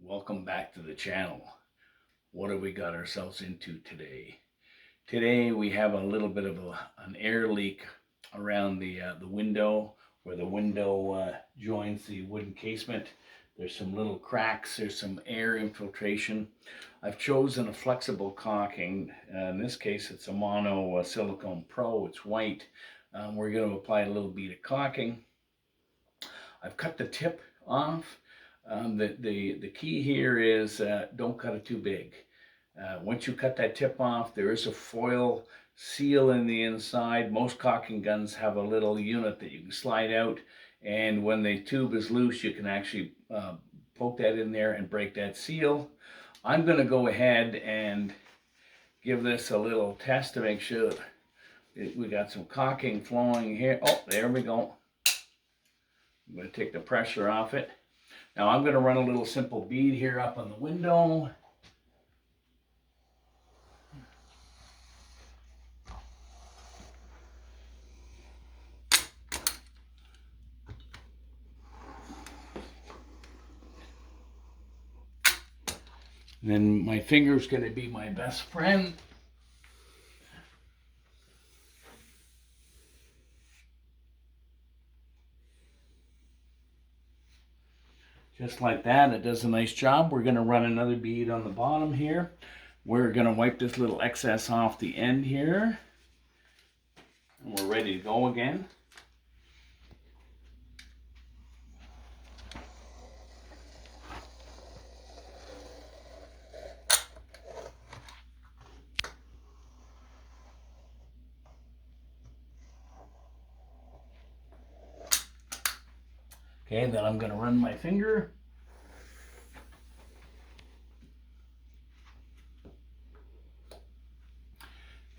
Welcome back to the channel. What have we got ourselves into today? Today we have a little bit of an air leak around the window where the window joins the wooden casement. There's some little cracks, there's some air infiltration. I've chosen a flexible caulking. In this case it's a mono silicone pro, it's white. We're going to apply a little bead of caulking. I've cut the tip off. The key here is don't cut it too big. Once you cut that tip off, there is a foil seal in the inside. Most caulking guns have a little unit that you can slide out, and when the tube is loose, you can actually poke that in there and break that seal. I'm going to go ahead and give this a little test to make sure we got some caulking flowing here. Oh, there we go. I'm going to take the pressure off it. Now I'm going to run a little simple bead here up on the window. And then my finger's going to be my best friend. Just like that, it does a nice job. We're going to run another bead on the bottom here. We're going to wipe this little excess off the end here. And we're ready to go again. Okay, then I'm going to run my finger.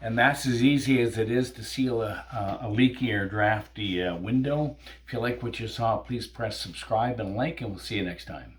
And that's as easy as it is to seal a leaky or drafty window. If you like what you saw, please press subscribe and like, and we'll see you next time.